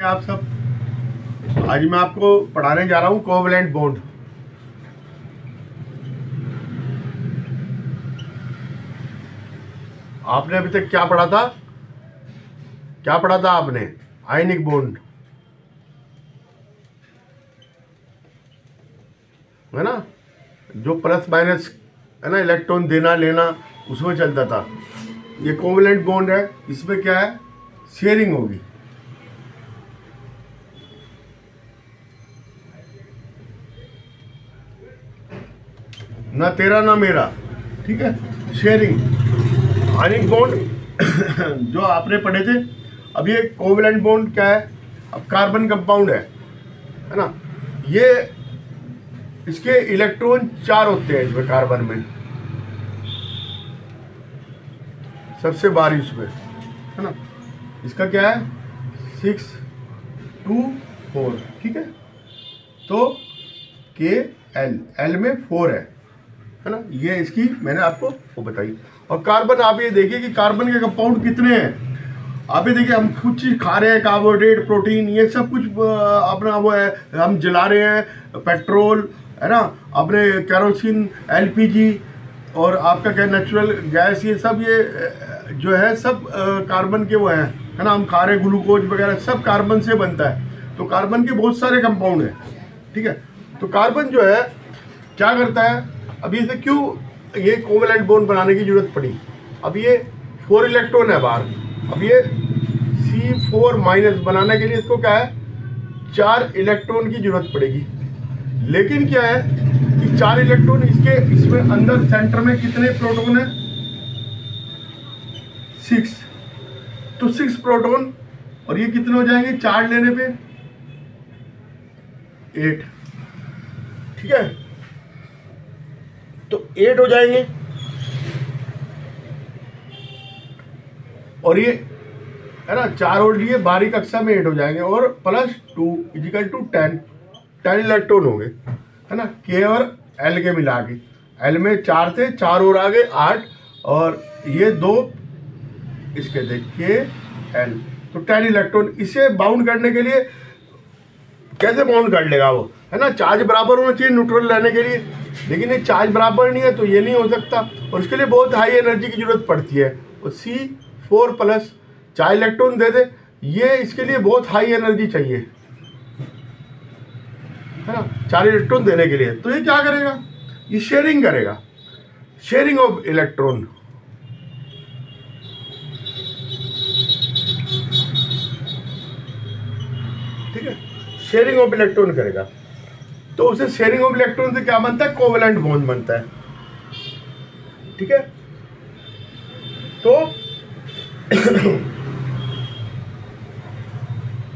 आप सब, आज मैं आपको पढ़ाने जा रहा हूँ कोवैलेंट बॉन्ड। आपने अभी तक क्या पढ़ा था? क्या पढ़ा था आपने? आयनिक बॉन्ड, है ना, जो प्लस माइनस है ना, इलेक्ट्रॉन देना लेना उसमें चलता था। ये कोवैलेंट बॉन्ड है, इसमें क्या है, शेयरिंग होगी। ना तेरा ना मेरा, ठीक है, शेयरिंग। आयनिक बॉन्ड जो आपने पढ़े थे। अब ये कोवैलेंट बॉन्ड क्या है? अब कार्बन कंपाउंड है ना। ये इसके इलेक्ट्रॉन 4 होते हैं इसमें, कार्बन में सबसे बाहरी उसमें, है ना। इसका क्या है, 6 2 4, ठीक है। तो Kl में 4 है ना। ये इसकी मैंने आपको वो बताई। और कार्बन आप ये देखिए कि कार्बन के कंपाउंड कितने हैं। आप ये देखिए, हम कुछ चीज़ खा रहे हैं, कार्बोहाइड्रेट, प्रोटीन, ये सब कुछ अपना वो है, हम जला रहे हैं, पेट्रोल, है ना, अपने केरोसिन, एलपीजी और आपका क्या नेचुरल गैस, ये सब ये जो है सब कार्बन के वो हैं, है ना। हम खा रहे हैं ग्लूकोज वगैरह, सब कार्बन से बनता है। तो कार्बन के बहुत सारे कंपाउंड हैं, ठीक है। तो कार्बन जो है क्या करता है, अभी इसे क्यों ये कोवैलेंट बॉन्ड बनाने की जरूरत पड़ी? अब ये 4 इलेक्ट्रॉन है बाहर। अब ये C4- बनाने के लिए इसको क्या है, 4 इलेक्ट्रॉन की जरूरत पड़ेगी। लेकिन क्या है कि 4 इलेक्ट्रॉन इसमें अंदर सेंटर में कितने प्रोटॉन है? 6। तो 6 प्रोटॉन, और ये कितने हो जाएंगे चार्ज लेने पे? 8, ठीक है। तो 8 हो जाएंगे। और ये है ना, 4 और लिए बाहरी कक्षा में 8 हो जाएंगे, और +2 = 10 इलेक्ट्रॉन हो गए, है ना। K और L के मिला के, L में 4 थे, 4 और आ गए 8, और ये 2 इसके थे KL, तो 10 इलेक्ट्रॉन। इसे बाउंड करने के लिए कैसे बाउंड कर लेगा वो, है ना। चार्ज बराबर होना चाहिए न्यूट्रल रहने के लिए, लेकिन ये चार्ज बराबर नहीं है तो ये नहीं हो सकता, और इसके लिए बहुत हाई एनर्जी की जरूरत पड़ती है। और C4+ 4 इलेक्ट्रॉन दे दे, ये इसके लिए बहुत हाई एनर्जी चाहिए, है ना, 4 इलेक्ट्रॉन देने के लिए। तो ये क्या करेगा, ये शेयरिंग करेगा, शेयरिंग ऑफ इलेक्ट्रॉन, ठीक है, शेयरिंग ऑफ इलेक्ट्रॉन करेगा। तो उसे शेयरिंग ऑफ इलेक्ट्रॉन से क्या बनता है, कोवैलेंट बॉन्ड बनता है, ठीक है। तो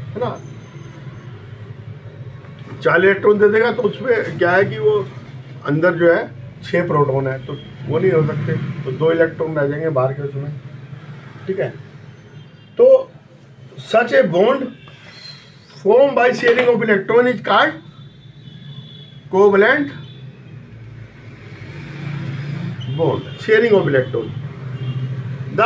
है ना, 4 इलेक्ट्रॉन दे देगा, तो उसमें क्या है कि वो अंदर जो है 6 प्रोटॉन है, तो वो नहीं हो सकते, तो 2 इलेक्ट्रॉन रह जाएंगे बाहर के उसमें, ठीक है। तो such a bond form by sharing of electron is called covalent bond, sharing of electron. The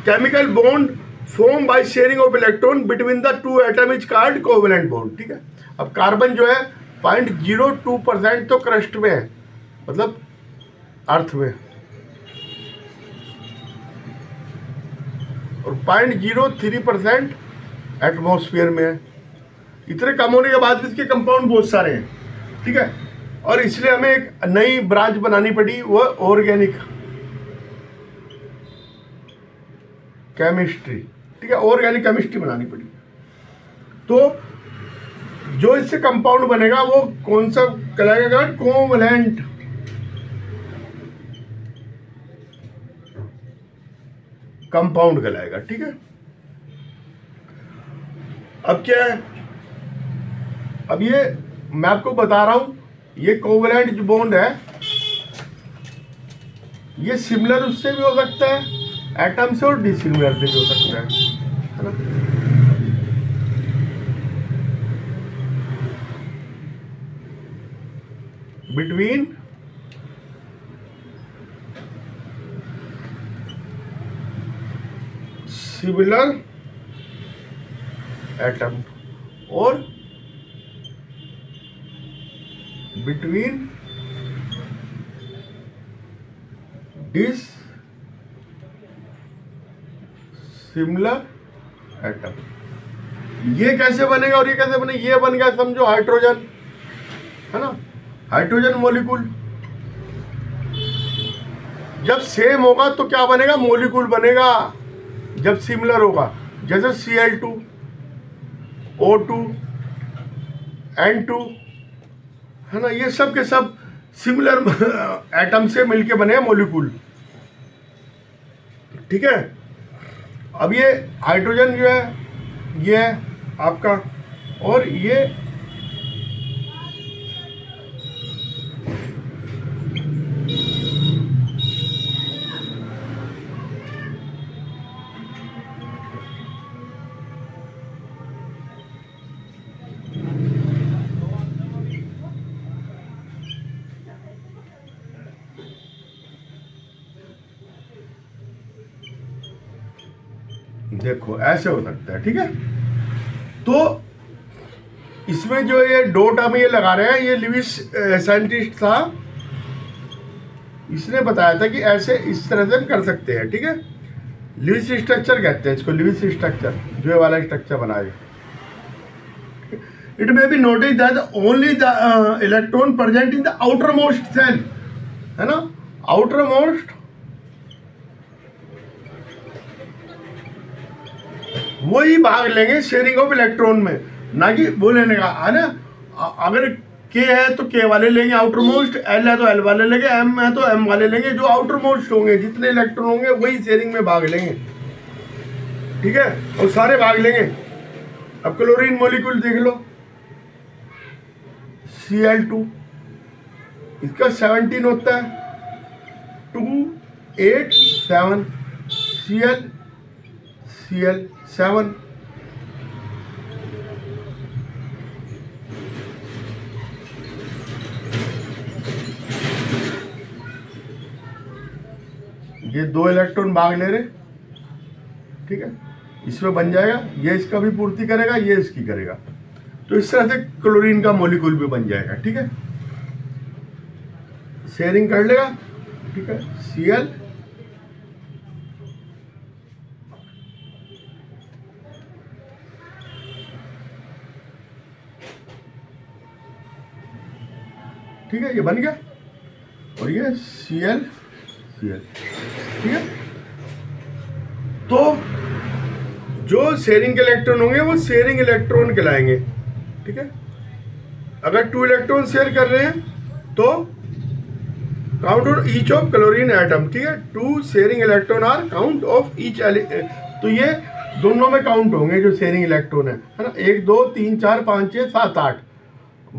chemical bond form by sharing of electron between the 2 atom is called covalent bond, ठीक है। अब कार्बन जो है 0.02% तो crust में है, मतलब अर्थ में, और 0.03% एटमॉस्फेयर में है। इतने कम होने के बाद इसके कंपाउंड बहुत सारे हैं, ठीक है। और इसलिए हमें एक नई ब्रांच बनानी पड़ी, वो ऑर्गेनिक केमिस्ट्री, ठीक है, ऑर्गेनिक केमिस्ट्री बनानी पड़ी। तो जो इससे कंपाउंड बनेगा वो कौन सा कहलाएगा, कोवैलेंट कंपाउंड कहलाएगा, ठीक है। अब क्या है, अब ये मैं आपको बता रहा हूं, ये कोवैलेंट जो बॉन्ड है ये सिमिलर उससे भी हो सकता है एटम से, और डिसिमिलर से भी हो सकता है ना। बिटवीन सिमिलर एटम, और बिटवीन डिस सिमिलर एटम। ये कैसे बनेगा और ये कैसे बने, ये बन गया समझो हाइड्रोजन, है ना, हाइड्रोजन मॉलिक्यूल। जब सेम होगा तो क्या बनेगा, मॉलिक्यूल बनेगा। जब सिमिलर होगा, जैसे Cl2, O2, N2, है ना, ये सब के सब सिमिलर एटम से मिलके बने हैं मॉलिक्यूल। ठीक है, अब ये हाइड्रोजन जो है ये है आपका, और ये देखो ऐसे हो सकता है। ठीक है, तो इसमें जो ये डॉट हम ये लगा रहे हैं, ये लिविस साइंटिस्ट था, इसने बताया था कि ऐसे इस तरह से हम कर सकते हैं। ठीक है, लिविस स्ट्रक्चर कहते हैं इसको, लिविस स्ट्रक्चर, जो ये वाला स्ट्रक्चर बनाए। It may be notice that only the electron present in the outermost cell, है ना, आउटर मोस्ट वही भाग लेंगे शेयरिंग ऑफ इलेक्ट्रॉन में, ना कि वो लेने का, है ना। अगर के है तो के वाले लेंगे आउटर मोस्ट, एल है तो एल वाले लेंगे, एम है तो एम वाले लेंगे। जो आउटर मोस्ट होंगे, जितने इलेक्ट्रॉन होंगे वही शेयरिंग में भाग लेंगे। ठीक है, और सारे भाग लेंगे। अब क्लोरीन मॉलिक्यूल देख लो, Cl2, इसका 17 होता है, 2 8 7, Cl7, ये 2 इलेक्ट्रॉन भाग ले रहे। ठीक है, इसमें बन जाएगा, ये इसका भी पूर्ति करेगा, ये इसकी करेगा, तो इस तरह से क्लोरीन का मॉलिक्यूल भी बन जाएगा। ठीक है, शेयरिंग कर लेगा। ठीक है, Cl ठीक है, ये बन गया, और ये Cl। ठीक है, तो जो शेयरिंग के इलेक्ट्रॉन होंगे वो शेयरिंग इलेक्ट्रॉन कहलाएंगे। ठीक है, अगर 2 इलेक्ट्रॉन शेयर कर रहे हैं तो count of each of chlorine atom. ठीक है, 2 sharing electron are count of each, तो ये दोनों में काउंट होंगे जो शेयरिंग इलेक्ट्रॉन है ना। 1 2 3 4 5 6 7 8,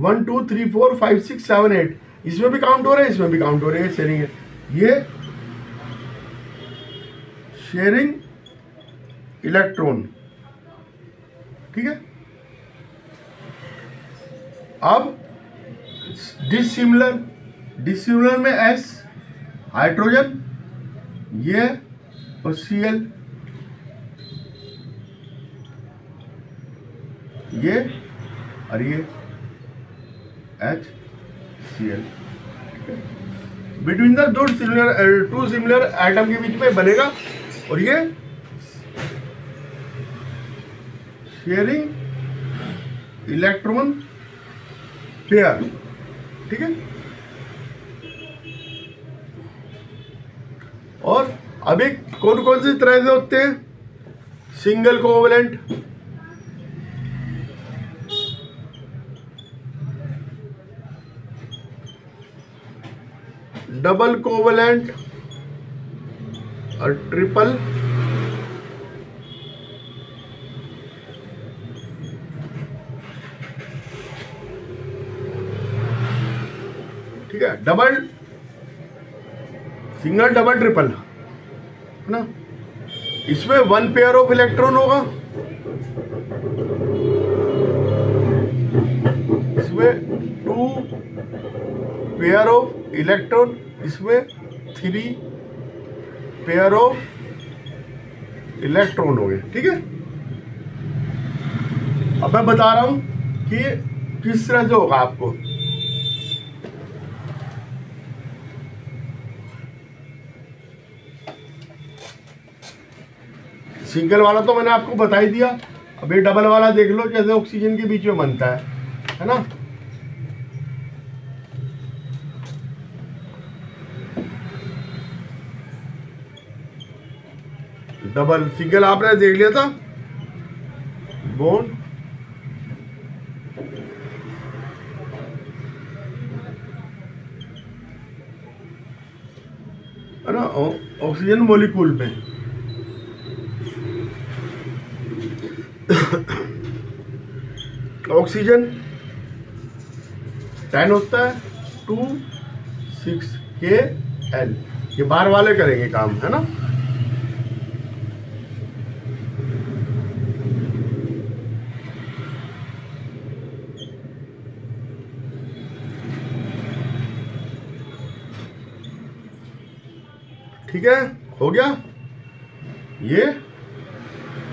1 2 3 4 5 6 7 8, इसमें भी काउंट हो रहे हैं, इसमें भी काउंट हो रहे हैं शेयरिंग है। ये शेयरिंग इलेक्ट्रॉन। ठीक है, अब डिसिमिलर में S हाइड्रोजन, ये और Cl, ये और ये HCl। Between the 2 similar atom के बीच में बनेगा, और ये शेयरिंग इलेक्ट्रॉन पेयर। ठीक है, और अभी कौन कौन सी तरह से होते हैं, सिंगल कोवलेंट, डबल कोवलेंट और ट्रिपल। ठीक है, डबल, सिंगल, डबल, ट्रिपल, है ना। इसमें 1 पेयर ऑफ इलेक्ट्रॉन होगा, इसमें 2 पेयर ऑफ इलेक्ट्रॉन, इसमें 3 पेयर ऑफ इलेक्ट्रॉन हो गए। ठीक है, अब मैं बता रहा हूं कि किस तरह से होगा आपको। सिंगल वाला तो मैंने आपको बता ही दिया। अब ये डबल वाला देख लो कैसे ऑक्सीजन के बीच में बनता है ना। डबल, सिंगल आपने देख लिया था बॉन्ड, है ना, ऑक्सीजन मॉलिक्यूल में। ऑक्सीजन 10 होता है 2,6Kl। ये बाहर वाले करेंगे काम, है ना। ठीक है, हो गया ये,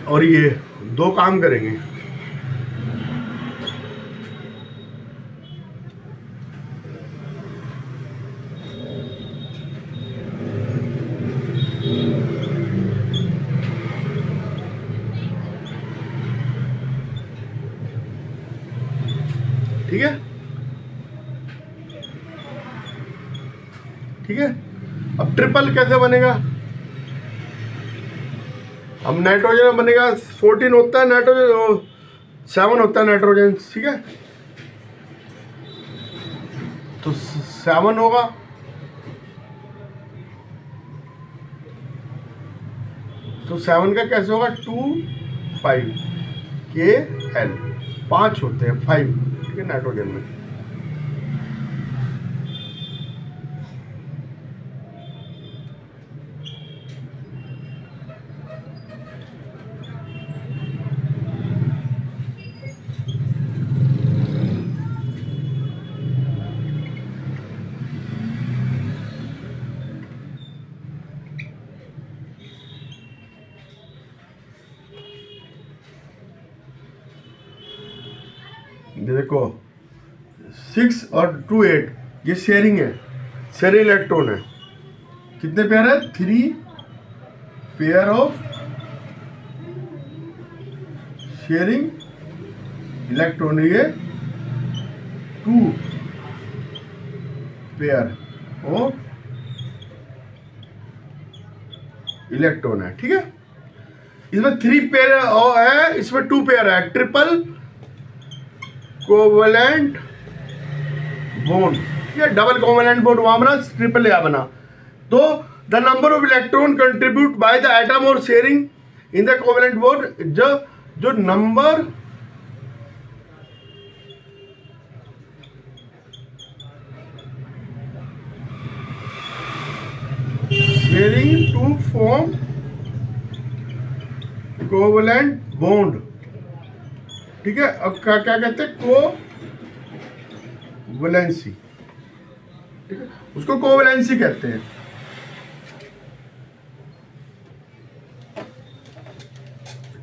और ये दो काम करेंगे। ठीक है, ठीक है। अब ट्रिपल कैसे बनेगा? अब नाइट्रोजन में बनेगा 14 होता है नाइट्रोजन, 7 होता है नाइट्रोजन, ठीक है। तो 7 होगा, तो 7 का कैसे होगा? 2,5Kl। 5 होते हैं, 5, ठीक है, नाइट्रोजन में। देखो 6 और 2 8, ये शेयरिंग है, शेयरिंग इलेक्ट्रॉन है। कितने पेयर है? 3 पेयर ऑफ शेयरिंग इलेक्ट्रॉन। ये 2 पेयर ऑफ इलेक्ट्रॉन है, ठीक है। इसमें 3 पेयर है, इसमें 2 पेयर है। ट्रिपल कोवलेंट बॉन्ड, या डबल कोवलेंट बॉन्ड वहां बना, ट्रिपल या बना। तो the number of electron contribute by the atom और sharing in the covalent bond, जो number sharing to form covalent bond, ठीक है। अब क्या कहते हैं? कोवैलेंसी, ठीक है, उसको कोवैलेंसी कहते हैं।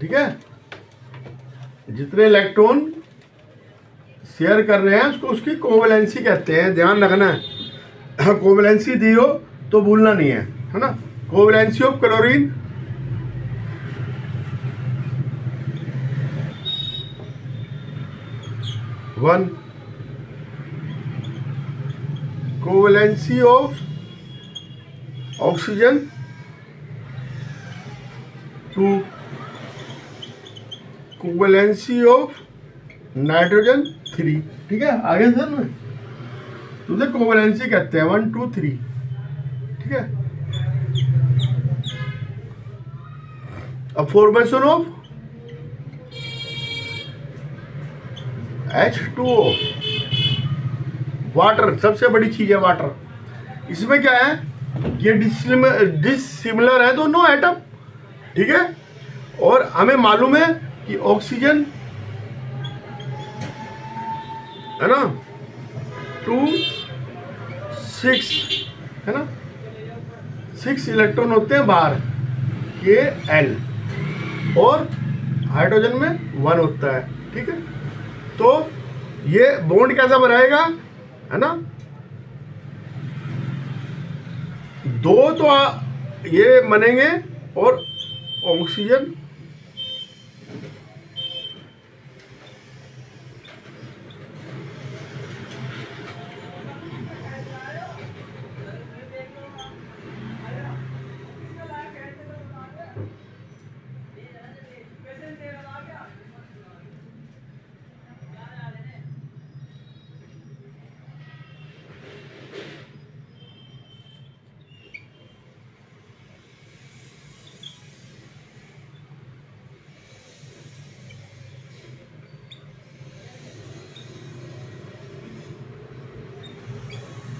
ठीक है, जितने इलेक्ट्रॉन शेयर कर रहे हैं उसको उसकी कोवैलेंसी कहते हैं, ध्यान रखना है। कोवैलेंसी दी हो तो भूलना नहीं है ना। Covalency of chlorine 1, covalency of oxygen 2, covalency of nitrogen 3, ठीक है। आगे सर में तुझे कोवैलेंसी कहते हैं 1 2 3, ठीक है। अब फॉर्मेशन ऑफ H2O, वाटर, सबसे बड़ी चीज है वाटर। इसमें क्या है? ये डिसिमिलर है दोनों एटम, ठीक है। और हमें मालूम है कि ऑक्सीजन, है ना, 2 6, है ना, 6 इलेक्ट्रॉन होते हैं बाहर, Kl, और हाइड्रोजन में 1 होता है, ठीक है, तो ये बॉन्ड कैसा बनाएगा, है ना, दो तो ये बनेंगे और ऑक्सीजन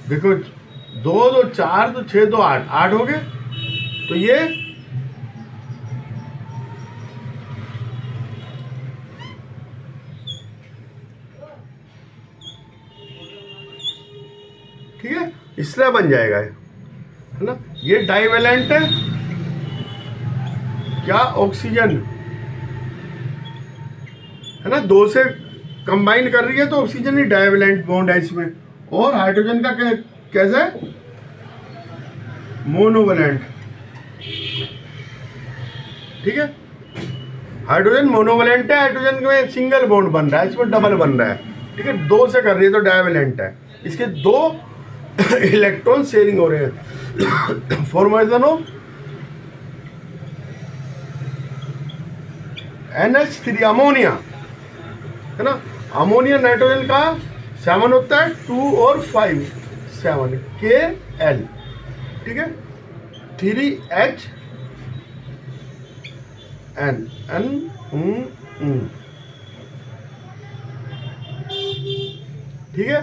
देखो, 2 2 4 तो 6 2 8 8 हो गए, तो ये ठीक है, इसलिए बन जाएगा, है ना। ये डाइवेलेंट है क्या, ऑक्सीजन, है ना, 2 से कंबाइन कर रही है तो ऑक्सीजन ही डाइवेलेंट बॉन्ड है इसमें। और हाइड्रोजन का कैसा है, मोनोवेलेंट, ठीक है, हाइड्रोजन मोनोवेलेंट है, हाइड्रोजन में सिंगल बॉन्ड बन रहा है, इसमें डबल बन रहा है, ठीक है, 2 से कर रही है तो डाइवेलेंट है, इसके 2 इलेक्ट्रॉन शेयरिंग हो रहे हैं। फॉर्मेशन ऑफ NH3 अमोनिया, है ना, अमोनिया नाइट्रोजन का 7 होता है, 2 और 5 7 Kl, ठीक है, 3H N ठीक है।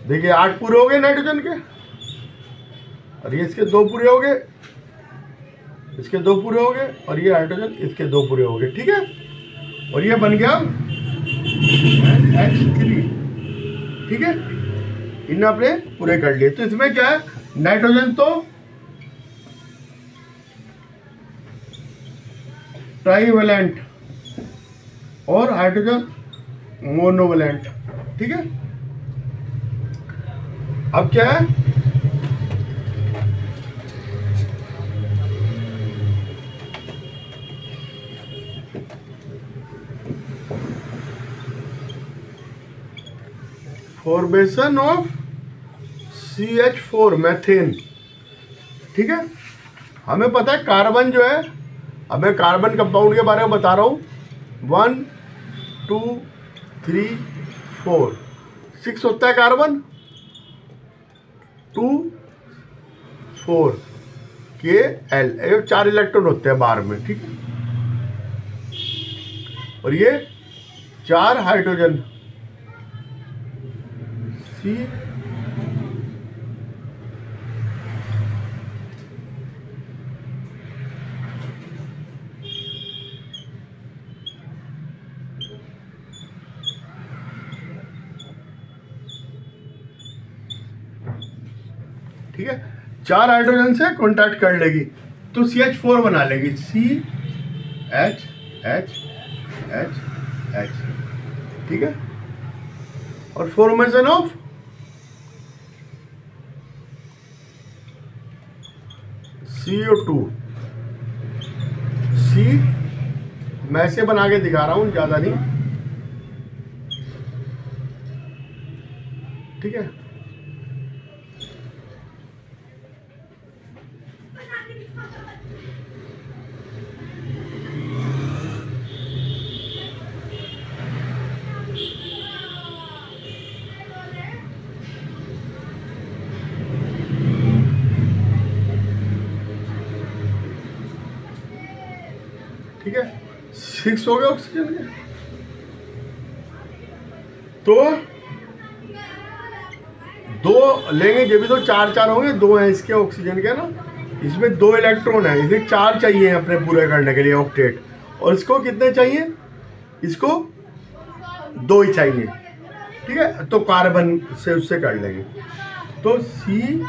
देखिए 8 पूरे हो गए नाइट्रोजन के, और ये इसके 2 पूरे हो गए, इसके 2 पूरे हो गए, और ये हाइड्रोजन इसके 2 पूरे हो गए, ठीक है, और ये बन गया NH3, ठीक है, इन आपने पूरे कर लिए। तो इसमें क्या है, नाइट्रोजन तो ट्राइवेलेंट और हाइड्रोजन मोनोवेलेंट, ठीक है। अब क्या है, फॉर्मेशन ऑफ CH4 मैथेन, ठीक है। हमें पता है कार्बन जो है, अब मैं कार्बन कंपाउंड के बारे में बता रहा हूँ, 1 2 3 4 6 होता है कार्बन, 2 4 Kl, 4 इलेक्ट्रॉन होते हैं बार में, ठीक है, और ये 4 हाइड्रोजन C ठीक है, 4 हाइड्रोजन से कांटेक्ट कर लेगी तो CH4 बना लेगी, CH H H H, ठीक है, और फॉर्मेशन ऑफ CO2, C मैं ऐसे बना के दिखा रहा हूं, ज्यादा नहीं, ठीक है, ठीक है, 6 हो गए ऑक्सीजन के, तो 2 लेंगे, जब भी तो 4 4 होंगे, 2 हैं इसके ऑक्सीजन के ना, इसमें 2 इलेक्ट्रॉन है, इसे 4 चाहिए अपने पूरे करने के लिए ऑक्टेट, और इसको कितने चाहिए, इसको 2 ही चाहिए, ठीक है, तो कार्बन से उससे कर लेंगे। तो C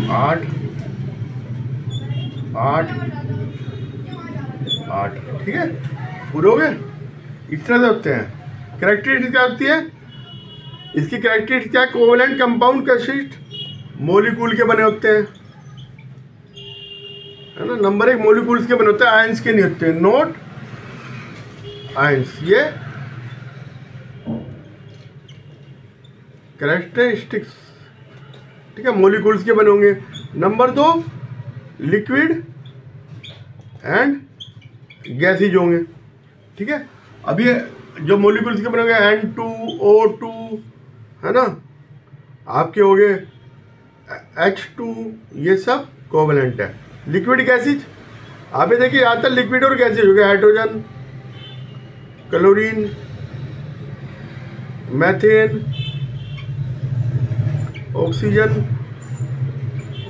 आठ आठ आठ, ठीक है, पूरे हो गए। इस तरह से होते हैं। कैरेक्टरिस्टिक क्या होती है इसकी? कैरेक्टरिस्टिक क्या है? कोवेलेंट कंपाउंड कंसिस्ट मॉलिक्यूल के बने होते हैं, है ना। नंबर 1 मॉलिक्यूल्स के बने होते हैं, आयंस के नहीं होते, नोट आयंस। ये कैरेक्टरिस्टिक्स, ठीक है, मॉलिक्यूल्स के बने होंगे। नंबर 2 लिक्विड एंड गैसेज होंगे, ठीक है। अब ये जो मॉलिक्यूल्स के बने होंगे N2O2, है ना, आपके हो गए H2, ये सब कोवेलेंट है। लिक्विड गैसेज, आप ये देखिए यहाँ तक लिक्विड और गैसेज हो गए, hydrogen, chlorine, methane, oxygen,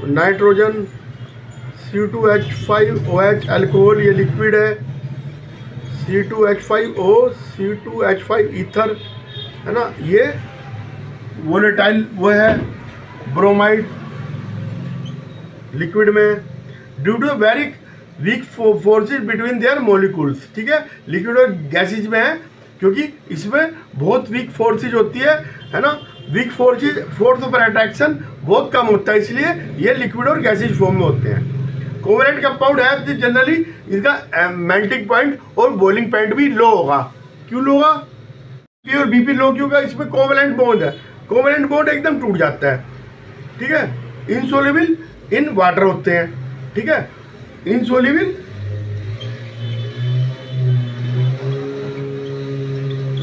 nitrogen, C2H5OH alcohol, ये लिक्विड है, C2H5O, C2H5 ईथर, है ना, ये वोलेटाइल वो है, ब्रोमाइड लिक्विड में, due to very weak forces between their molecules, ठीक है। लिक्विड और गैसेज में है क्योंकि इसमें बहुत वीक फोर्सेज होती है ना, week forces, force of attraction बहुत कम होता है, इसलिए ये लिक्विड और गैसेज फॉर्म में होते हैं। कोवेलेंट कंपाउंड है जनरली इसका मेल्टिंग पॉइंट और बॉइलिंग पॉइंट भी लो होगा। क्यों लो होगा? पी और बीपी लो क्यों होगा? इसमें कोवेलेंट बॉन्ड है, कोवेलेंट बॉन्ड एकदम टूट जाता है, ठीक है। इनसोल्युबल इन वाटर होते हैं, ठीक है, इनसोल्युबल,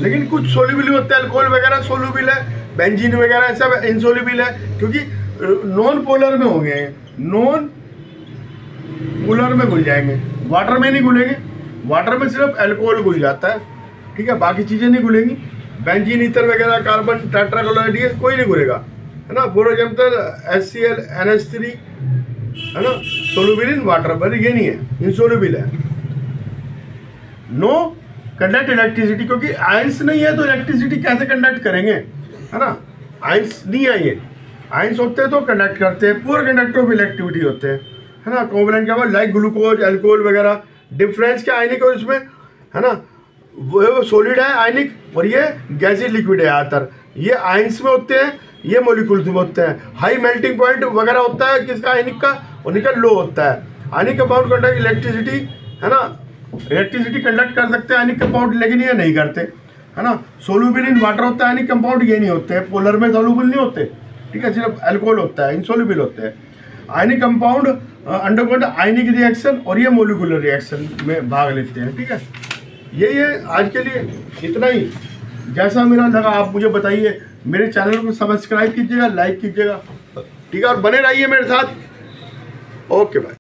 लेकिन कुछ सोल्यूबल होते हैं, अल्कोहल वगैरह सोल्यूबल है, बेंजीन वगैरह सब इनसोल्युबल है क्योंकि नॉन पोलर में हो गए हैं, नॉन पोलर में घुल जाएंगे, वाटर में नहीं घुलेंगे। वाटर में सिर्फ अल्कोहल घुल जाता है, ठीक है, बाकी चीज़ें नहीं घुलेंगी। बेंजीन, ईथर वगैरह, कार्बन टेट्राक्लोराइड कोई नहीं घुलेगा, है ना। फॉर एग्जाम्पल HCl, NH3, है ना, सोल्यूबल इन वाटर, पर ये नहीं है, इनसोल्युबल है। नो कंडक्ट इलेक्ट्रिसिटी, क्योंकि आयंस नहीं है तो इलेक्ट्रिसिटी कैसे कंडक्ट करेंगे, है ना। आयंस नहीं है, ये आयंस होते हैं तो कंडक्ट करते हैं, पूरे कंडक्टर ऑफ इलेक्ट्रिविटी होते हैं, है ना। कोवेलेंट के बाद लाइक ग्लूकोज, अल्कोहल वगैरह, डिफरेंस क्या आयनिक और इसमें, है ना, वो सॉलिड है आयनिक और ये गैसीय लिक्विड है ज़्यादातर। ये आयंस में होते हैं, ये मॉलिक्यूल्स में होते हैं। हाई मेल्टिंग पॉइंट वगैरह होता है किसका? आयनिक का, और निकल लो होता है। आयनिक कंपाउंड कंडक्ट इलेक्ट्रिसिटी, है ना, इलेक्ट्रिसिटी कंडक्ट कर सकते हैं आयनिक कंपाउंड, लेकिन ये नहीं करते, है ना। सोल्यूबल इन वाटर होता है आयनिक कंपाउंड, ये नहीं होते हैं, पोलर में सोल्यूबल नहीं होते, ठीक है, सिर्फ अल्कोहल होता है, इनसोल्यूबल होते हैं। आयनिक कंपाउंड अंडरगोइंग आयनिक रिएक्शन और ये मोलिकुलर रिएक्शन में भाग लेते हैं, ठीक है। यही है आज के लिए, इतना ही। जैसा मेरा लगा आप मुझे बताइए, मेरे चैनल को सब्सक्राइब कीजिएगा, लाइक कीजिएगा, ठीक है, और बने रहिए मेरे साथ। Okay bye.